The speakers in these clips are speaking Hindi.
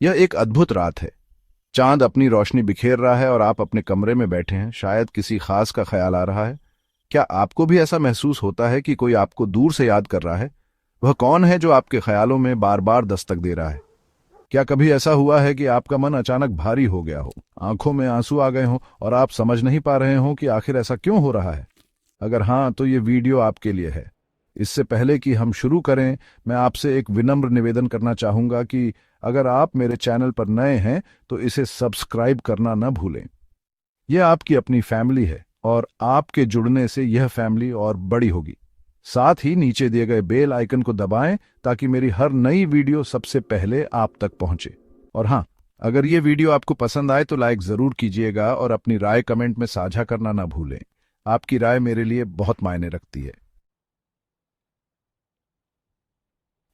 यह एक अद्भुत रात है। चांद अपनी रोशनी बिखेर रहा है और आप अपने कमरे में बैठे हैं। शायद किसी खास का ख्याल आ रहा है। क्या आपको भी ऐसा महसूस होता है कि कोई आपको दूर से याद कर रहा है? वह कौन है जो आपके ख्यालों में बार बार दस्तक दे रहा है? क्या कभी ऐसा हुआ है कि आपका मन अचानक भारी हो गया हो, आंखों में आंसू आ गए हों और आप समझ नहीं पा रहे हो कि आखिर ऐसा क्यों हो रहा है? अगर हाँ, तो ये वीडियो आपके लिए है। इससे पहले कि हम शुरू करें, मैं आपसे एक विनम्र निवेदन करना चाहूंगा कि अगर आप मेरे चैनल पर नए हैं तो इसे सब्सक्राइब करना न भूलें। यह आपकी अपनी फैमिली है और आपके जुड़ने से यह फैमिली और बड़ी होगी। साथ ही नीचे दिए गए बेल आइकन को दबाएं ताकि मेरी हर नई वीडियो सबसे पहले आप तक पहुंचे। और हाँ, अगर ये वीडियो आपको पसंद आए तो लाइक जरूर कीजिएगा और अपनी राय कमेंट में साझा करना ना भूलें। आपकी राय मेरे लिए बहुत मायने रखती है।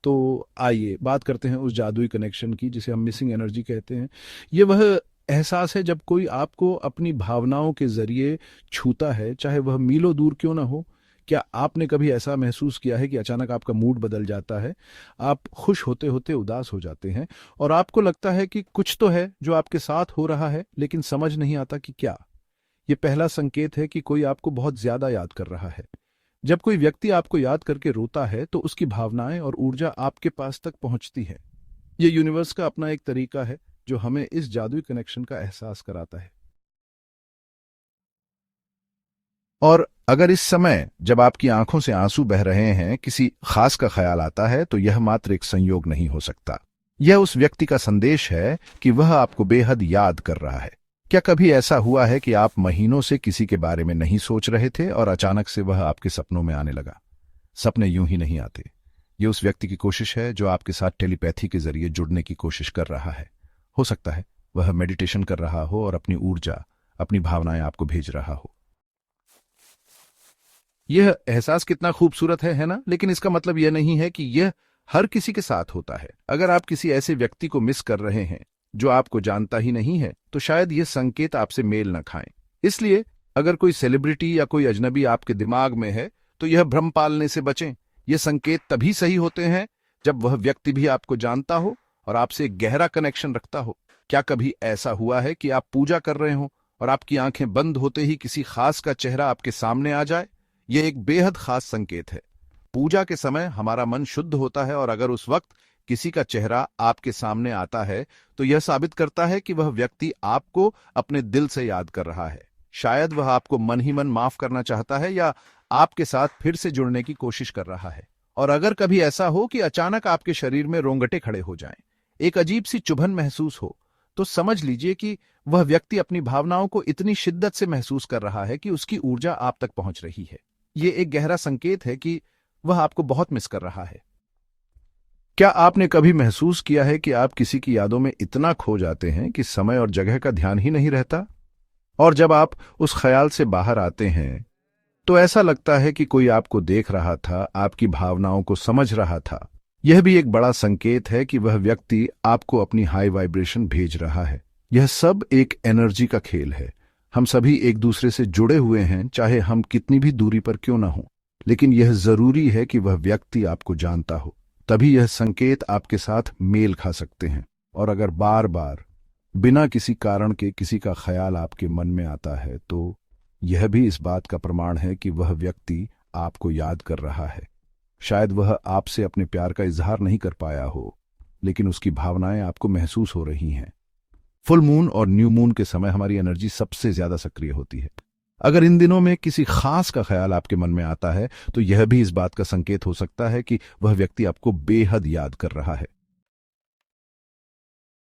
तो आइए बात करते हैं उस जादुई कनेक्शन की जिसे हम मिसिंग एनर्जी कहते हैं। ये वह एहसास है जब कोई आपको अपनी भावनाओं के जरिए छूता है, चाहे वह मीलों दूर क्यों ना हो। क्या आपने कभी ऐसा महसूस किया है कि अचानक आपका मूड बदल जाता है? आप खुश होते होते उदास हो जाते हैं और आपको लगता है कि कुछ तो है जो आपके साथ हो रहा है, लेकिन समझ नहीं आता कि क्या। ये पहला संकेत है कि कोई आपको बहुत ज्यादा याद कर रहा है। जब कोई व्यक्ति आपको याद करके रोता है तो उसकी भावनाएं और ऊर्जा आपके पास तक पहुंचती है। ये यूनिवर्स का अपना एक तरीका है जो हमें इस जादुई कनेक्शन का एहसास कराता है। और अगर इस समय जब आपकी आंखों से आंसू बह रहे हैं किसी खास का ख्याल आता है तो यह मात्र एक संयोग नहीं हो सकता। यह उस व्यक्ति का संदेश है कि वह आपको बेहद याद कर रहा है। क्या कभी ऐसा हुआ है कि आप महीनों से किसी के बारे में नहीं सोच रहे थे और अचानक से वह आपके सपनों में आने लगा? सपने यूं ही नहीं आते। ये उस व्यक्ति की कोशिश है जो आपके साथ टेलीपैथी के जरिए जुड़ने की कोशिश कर रहा है। हो सकता है वह मेडिटेशन कर रहा हो और अपनी ऊर्जा, अपनी भावनाएं आपको भेज रहा हो। यह एहसास कितना खूबसूरत है ना? लेकिन इसका मतलब यह नहीं है कि यह हर किसी के साथ होता है। अगर आप किसी ऐसे व्यक्ति को मिस कर रहे हैं जो आपको जानता ही नहीं है, तो शायद यह संकेत आपसे मेल न खाएं। इसलिए अगर कोई सेलिब्रिटी या कोई अजनबी आपके दिमाग में है, तो यह भ्रम पालने से बचें। ये संकेत तभी सही होते हैं जब वह व्यक्ति भी आपको जानता हो और आपसे एक गहरा कनेक्शन रखता हो। क्या कभी ऐसा हुआ है कि आप पूजा कर रहे हो और आपकी आंखें बंद होते ही किसी खास का चेहरा आपके सामने आ जाए? यह एक बेहद खास संकेत है। पूजा के समय हमारा मन शुद्ध होता है और अगर उस वक्त किसी का चेहरा आपके सामने आता है तो यह साबित करता है कि वह व्यक्ति आपको अपने दिल से याद कर रहा है। शायद वह आपको मन ही मन माफ करना चाहता है या आपके साथ फिर से जुड़ने की कोशिश कर रहा है। और अगर कभी ऐसा हो कि अचानक आपके शरीर में रोंगटे खड़े हो जाएं, एक अजीब सी चुभन महसूस हो, तो समझ लीजिए कि वह व्यक्ति अपनी भावनाओं को इतनी शिद्दत से महसूस कर रहा है कि उसकी ऊर्जा आप तक पहुंच रही है। ये एक गहरा संकेत है कि वह आपको बहुत मिस कर रहा है। क्या आपने कभी महसूस किया है कि आप किसी की यादों में इतना खो जाते हैं कि समय और जगह का ध्यान ही नहीं रहता? और जब आप उस ख्याल से बाहर आते हैं तो ऐसा लगता है कि कोई आपको देख रहा था, आपकी भावनाओं को समझ रहा था। यह भी एक बड़ा संकेत है कि वह व्यक्ति आपको अपनी हाई वाइब्रेशन भेज रहा है। यह सब एक एनर्जी का खेल है। हम सभी एक दूसरे से जुड़े हुए हैं, चाहे हम कितनी भी दूरी पर क्यों ना हो। लेकिन यह जरूरी है कि वह व्यक्ति आपको जानता हो, तभी यह संकेत आपके साथ मेल खा सकते हैं। और अगर बार बार बिना किसी कारण के किसी का ख्याल आपके मन में आता है तो यह भी इस बात का प्रमाण है कि वह व्यक्ति आपको याद कर रहा है। शायद वह आपसे अपने प्यार का इजहार नहीं कर पाया हो, लेकिन उसकी भावनाएं आपको महसूस हो रही हैं। फुल मून और न्यू मून के समय हमारी एनर्जी सबसे ज्यादा सक्रिय होती है। अगर इन दिनों में किसी खास का ख्याल आपके मन में आता है तो यह भी इस बात का संकेत हो सकता है कि वह व्यक्ति आपको बेहद याद कर रहा है।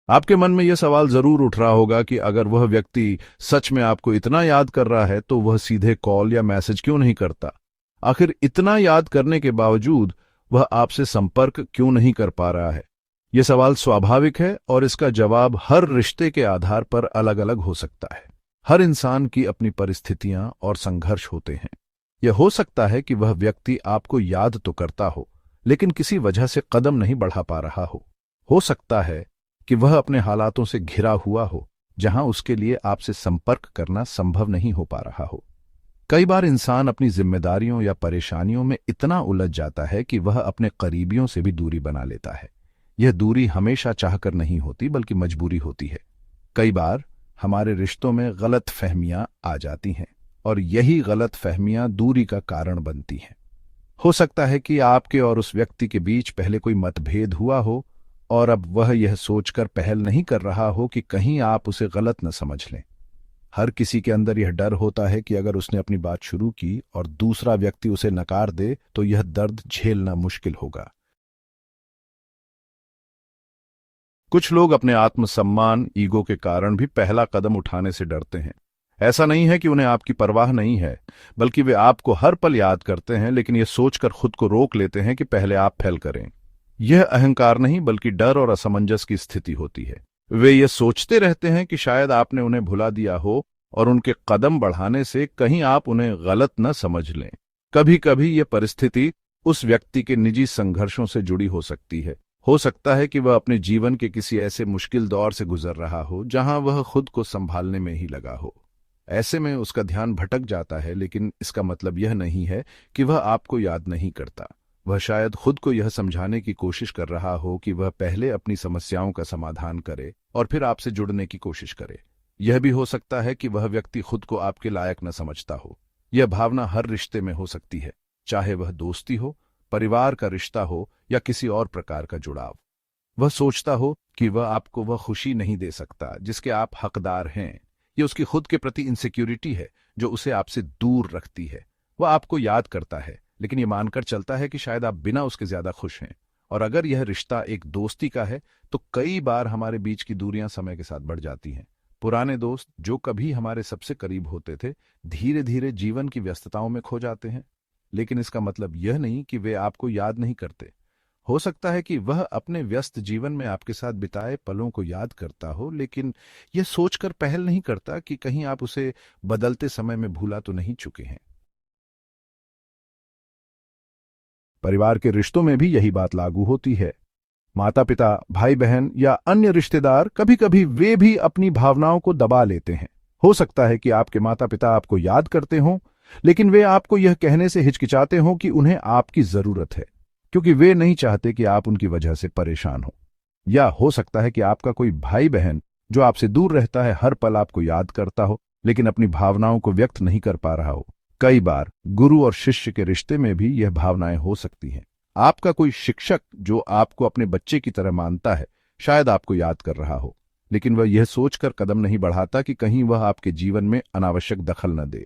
आपके मन में यह सवाल जरूर उठ रहा होगा कि अगर वह व्यक्ति सच में आपको इतना याद कर रहा है तो वह सीधे कॉल या मैसेज क्यों नहीं करता? आखिर इतना याद करने के बावजूद वह आपसे संपर्क क्यों नहीं कर पा रहा है? यह सवाल स्वाभाविक है और इसका जवाब हर रिश्ते के आधार पर अलग अलग हो सकता है। हर इंसान की अपनी परिस्थितियां और संघर्ष होते हैं। यह हो सकता है कि वह व्यक्ति आपको याद तो करता हो, लेकिन किसी वजह से कदम नहीं बढ़ा पा रहा हो। हो सकता है कि वह अपने हालातों से घिरा हुआ हो, जहां उसके लिए आपसे संपर्क करना संभव नहीं हो पा रहा हो। कई बार इंसान अपनी जिम्मेदारियों या परेशानियों में इतना उलझ जाता है कि वह अपने करीबियों से भी दूरी बना लेता है। यह दूरी हमेशा चाहकर नहीं होती बल्कि मजबूरी होती है। कई बार हमारे रिश्तों में गलत फहमियां आ जाती हैं और यही गलत फहमियां दूरी का कारण बनती हैं। हो सकता है कि आपके और उस व्यक्ति के बीच पहले कोई मतभेद हुआ हो और अब वह यह सोचकर पहल नहीं कर रहा हो कि कहीं आप उसे गलत न समझ लें। हर किसी के अंदर यह डर होता है कि अगर उसने अपनी बात शुरू की और दूसरा व्यक्ति उसे नकार दे तो यह दर्द झेलना मुश्किल होगा। कुछ लोग अपने आत्मसम्मान, ईगो के कारण भी पहला कदम उठाने से डरते हैं। ऐसा नहीं है कि उन्हें आपकी परवाह नहीं है, बल्कि वे आपको हर पल याद करते हैं, लेकिन यह सोचकर खुद को रोक लेते हैं कि पहले आप फैल करें। यह अहंकार नहीं बल्कि डर और असमंजस की स्थिति होती है। वे ये सोचते रहते हैं कि शायद आपने उन्हें भुला दिया हो और उनके कदम बढ़ाने से कहीं आप उन्हें गलत न समझ लें। कभी कभी यह परिस्थिति उस व्यक्ति के निजी संघर्षों से जुड़ी हो सकती है। हो सकता है कि वह अपने जीवन के किसी ऐसे मुश्किल दौर से गुजर रहा हो जहां वह खुद को संभालने में ही लगा हो। ऐसे में उसका ध्यान भटक जाता है, लेकिन इसका मतलब यह नहीं है कि वह आपको याद नहीं करता। वह शायद खुद को यह समझाने की कोशिश कर रहा हो कि वह पहले अपनी समस्याओं का समाधान करे और फिर आपसे जुड़ने की कोशिश करे। यह भी हो सकता है कि वह व्यक्ति खुद को आपके लायक न समझता हो। यह भावना हर रिश्ते में हो सकती है, चाहे वह दोस्ती हो, परिवार का रिश्ता हो या किसी और प्रकार का जुड़ाव। वह सोचता हो कि वह आपको वह खुशी नहीं दे सकता जिसके आप हकदार हैं। यह उसकी खुद के प्रति इनसिक्योरिटी है जो उसे आपसे दूर रखती है। वह आपको याद करता है, लेकिन यह मानकर चलता है कि शायद आप बिना उसके ज्यादा खुश हैं। और अगर यह रिश्ता एक दोस्ती का है तो कई बार हमारे बीच की दूरियां समय के साथ बढ़ जाती हैं। पुराने दोस्त जो कभी हमारे सबसे करीब होते थे, धीरे धीरे जीवन की व्यस्तताओं में खो जाते हैं। लेकिन इसका मतलब यह नहीं कि वे आपको याद नहीं करते। हो सकता है कि वह अपने व्यस्त जीवन में आपके साथ बिताए पलों को याद करता हो, लेकिन यह सोचकर पहल नहीं करता कि कहीं आप उसे बदलते समय में भूला तो नहीं चुके हैं। परिवार के रिश्तों में भी यही बात लागू होती है। माता पिता, भाई बहन या अन्य रिश्तेदार, कभी कभी वे भी अपनी भावनाओं को दबा लेते हैं। हो सकता है कि आपके माता पिता आपको याद करते हों, लेकिन वे आपको यह कहने से हिचकिचाते हों कि उन्हें आपकी जरूरत है, क्योंकि वे नहीं चाहते कि आप उनकी वजह से परेशान हो। या हो सकता है कि आपका कोई भाई बहन जो आपसे दूर रहता है हर पल आपको याद करता हो, लेकिन अपनी भावनाओं को व्यक्त नहीं कर पा रहा हो। कई बार गुरु और शिष्य के रिश्ते में भी यह भावनाएं हो सकती हैं। आपका कोई शिक्षक जो आपको अपने बच्चे की तरह मानता है शायद आपको याद कर रहा हो, लेकिन वह यह सोचकर कदम नहीं बढ़ाता कि कहीं वह आपके जीवन में अनावश्यक दखल न दे।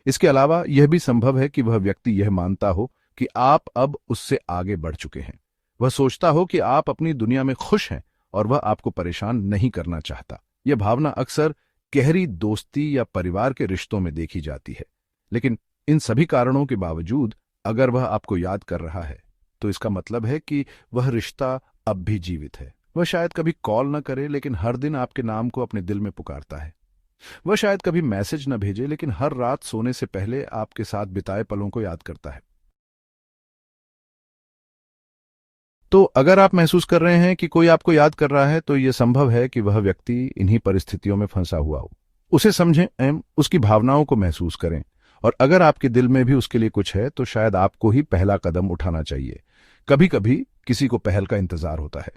इसके अलावा यह भी संभव है कि वह व्यक्ति यह मानता हो कि आप अब उससे आगे बढ़ चुके हैं। वह सोचता हो कि आप अपनी दुनिया में खुश हैं और वह आपको परेशान नहीं करना चाहता। यह भावना अक्सर गहरी दोस्ती या परिवार के रिश्तों में देखी जाती है। लेकिन इन सभी कारणों के बावजूद अगर वह आपको याद कर रहा है तो इसका मतलब है कि वह रिश्ता अब भी जीवित है। वह शायद कभी कॉल न करे, लेकिन हर दिन आपके नाम को अपने दिल में पुकारता है। वह शायद कभी मैसेज न भेजे, लेकिन हर रात सोने से पहले आपके साथ बिताए पलों को याद करता है। तो अगर आप महसूस कर रहे हैं कि कोई आपको याद कर रहा है, तो यह संभव है कि वह व्यक्ति इन्हीं परिस्थितियों में फंसा हुआ हो। उसे समझें एवं उसकी भावनाओं को महसूस करें, और अगर आपके दिल में भी उसके लिए कुछ है तो शायद आपको ही पहला कदम उठाना चाहिए। कभी कभी किसी को पहल का इंतजार होता है।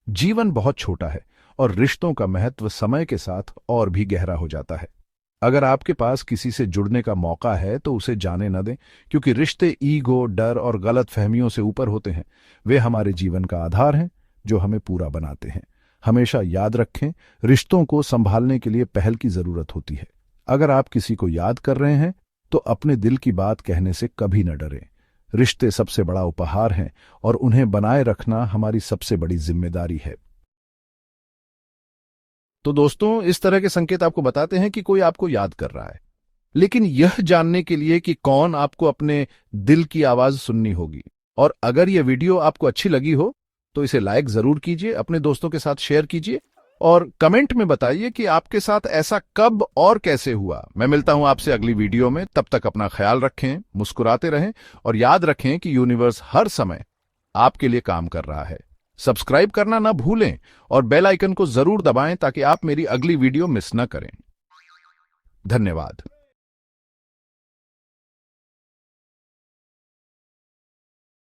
जीवन बहुत छोटा है और रिश्तों का महत्व समय के साथ और भी गहरा हो जाता है। अगर आपके पास किसी से जुड़ने का मौका है तो उसे जाने न दें, क्योंकि रिश्ते ईगो, डर और गलत फहमियों से ऊपर होते हैं। वे हमारे जीवन का आधार हैं जो हमें पूरा बनाते हैं। हमेशा याद रखें, रिश्तों को संभालने के लिए पहल की जरूरत होती है। अगर आप किसी को याद कर रहे हैं तो अपने दिल की बात कहने से कभी न डरें। रिश्ते सबसे बड़ा उपहार हैं और उन्हें बनाए रखना हमारी सबसे बड़ी जिम्मेदारी है। तो दोस्तों, इस तरह के संकेत आपको बताते हैं कि कोई आपको याद कर रहा है, लेकिन यह जानने के लिए कि कौन, आपको अपने दिल की आवाज सुननी होगी। और अगर यह वीडियो आपको अच्छी लगी हो तो इसे लाइक जरूर कीजिए, अपने दोस्तों के साथ शेयर कीजिए और कमेंट में बताइए कि आपके साथ ऐसा कब और कैसे हुआ। मैं मिलता हूं आपसे अगली वीडियो में। तब तक अपना ख्याल रखें, मुस्कुराते रहें और याद रखें कि यूनिवर्स हर समय आपके लिए काम कर रहा है। सब्सक्राइब करना ना भूलें और बेल आइकन को जरूर दबाएं ताकि आप मेरी अगली वीडियो मिस न करें। धन्यवाद।